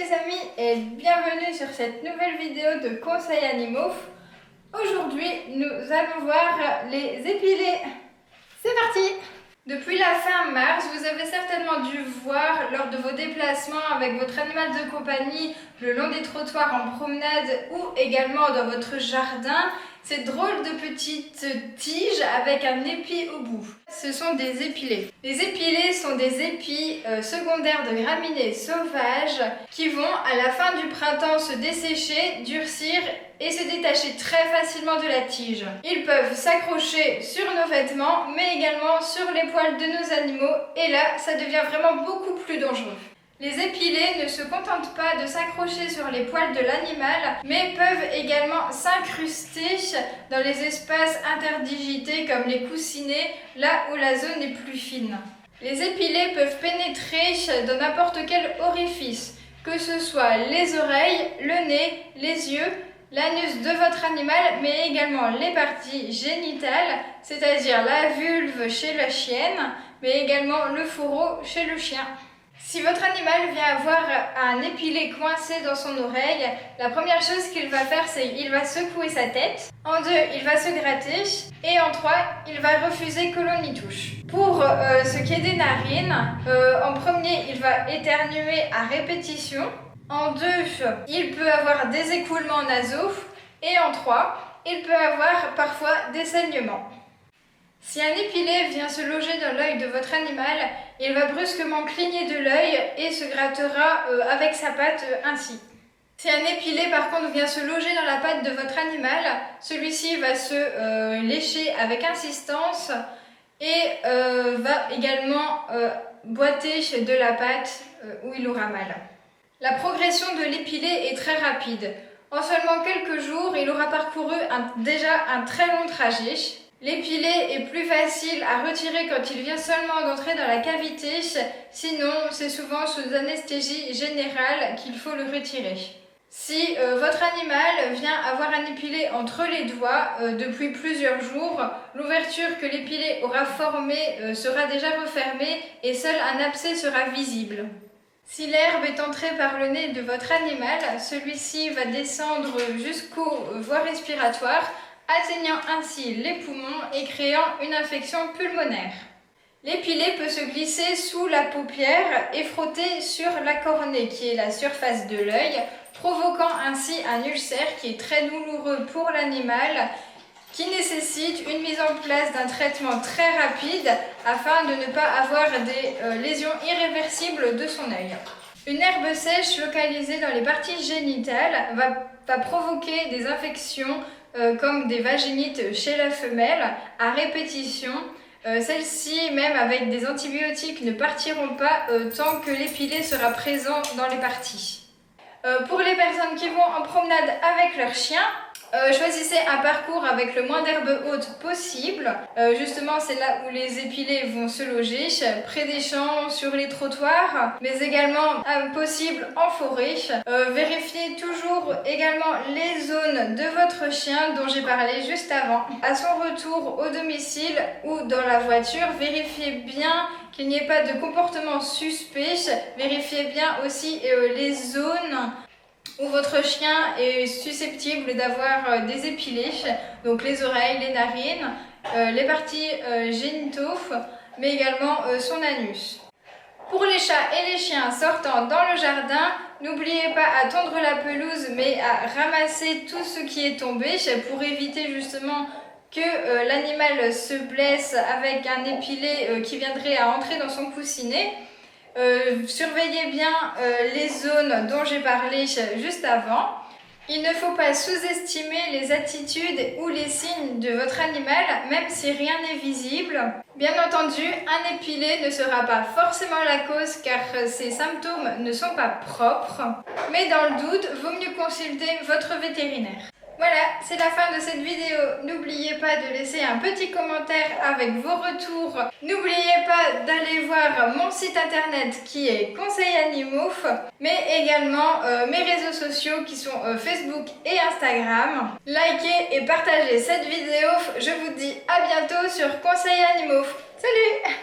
les amis et bienvenue sur cette nouvelle vidéo de conseils animaux. Aujourd'hui, nous allons voir les épilés. C'est parti! Depuis la fin mars, vous avez certainement dû voir lors de vos déplacements avec votre animal de compagnie le long des trottoirs en promenade ou également dans votre jardin ces drôles de petites tiges avec un épi au bout. Ce sont des épilés. Les épilés sont des épis secondaires de graminées sauvages qui vont à la fin du printemps se dessécher, durcir et se détacher très facilement de la tige. Ils peuvent s'accrocher sur nos vêtements mais également sur les poils de nos animaux et là ça devient vraiment beaucoup plus dangereux. Les épilés ne se contentent pas de s'accrocher sur les poils de l'animal, mais peuvent également s'incruster dans les espaces interdigités comme les coussinets, là où la zone est plus fine. Les épilés peuvent pénétrer dans n'importe quel orifice, que ce soit les oreilles, le nez, les yeux, l'anus de votre animal, mais également les parties génitales, c'est-à-dire la vulve chez la chienne, mais également le fourreau chez le chien. Si votre animal vient avoir un épilé coincé dans son oreille, la première chose qu'il va faire, c'est qu'il va secouer sa tête. En 2, il va se gratter. Et en 3, il va refuser que l'on y touche. Pour ce qui est des narines, en premier, il va éternuer à répétition. En 2, il peut avoir des écoulements nasaux. Et en 3, il peut avoir parfois des saignements. Si un épilé vient se loger dans l'œil de votre animal, il va brusquement cligner de l'œil et se grattera avec sa patte ainsi. Si un épilé par contre vient se loger dans la patte de votre animal, celui-ci va se lécher avec insistance et va également boiter de la patte où il aura mal. La progression de l'épilé est très rapide. En seulement quelques jours, il aura parcouru déjà un très long trajet. L'épilé est plus facile à retirer quand il vient seulement d'entrer dans la cavité, sinon c'est souvent sous anesthésie générale qu'il faut le retirer. Si votre animal vient avoir un épilé entre les doigts depuis plusieurs jours, l'ouverture que l'épilé aura formée sera déjà refermée et seul un abcès sera visible. Si l'herbe est entrée par le nez de votre animal, celui-ci va descendre jusqu'aux voies respiratoires, atteignant ainsi les poumons et créant une infection pulmonaire. L'épilé peut se glisser sous la paupière et frotter sur la cornée, qui est la surface de l'œil, provoquant ainsi un ulcère qui est très douloureux pour l'animal, qui nécessite une mise en place d'un traitement très rapide afin de ne pas avoir des lésions irréversibles de son œil. Une herbe sèche localisée dans les parties génitales va provoquer des infections comme des vaginites chez la femelle à répétition. Celles-ci, même avec des antibiotiques, ne partiront pas tant que l'épilé sera présent dans les parties. Pour les personnes qui vont en promenade avec leur chien, choisissez un parcours avec le moins d'herbe haute possible. Justement, c'est là où les épilés vont se loger, près des champs, sur les trottoirs, mais également possible en forêt. Vérifiez toujours également les zones de votre chien dont j'ai parlé juste avant. À son retour au domicile ou dans la voiture, vérifiez bien qu'il n'y ait pas de comportement suspect. Vérifiez bien aussi les zones où votre chien est susceptible d'avoir des épilés, donc les oreilles, les narines, les parties génitaux, mais également son anus. Pour les chats et les chiens sortant dans le jardin, n'oubliez pas à tondre la pelouse, mais à ramasser tout ce qui est tombé pour éviter justement que l'animal se blesse avec un épilé qui viendrait à entrer dans son coussinet. Surveillez bien les zones dont j'ai parlé juste avant. Il ne faut pas sous-estimer les attitudes ou les signes de votre animal, même si rien n'est visible. Bien entendu, un épilé ne sera pas forcément la cause car ces symptômes ne sont pas propres. Mais dans le doute, vaut mieux consulter votre vétérinaire. Voilà, c'est la fin de cette vidéo. N'oubliez pas de laisser un petit commentaire avec vos retours. N'oubliez pas d'aller voir mon site internet qui est Conseils Animaux, mais également mes réseaux sociaux qui sont Facebook et Instagram. Likez et partagez cette vidéo. Je vous dis à bientôt sur Conseils Animaux. Salut!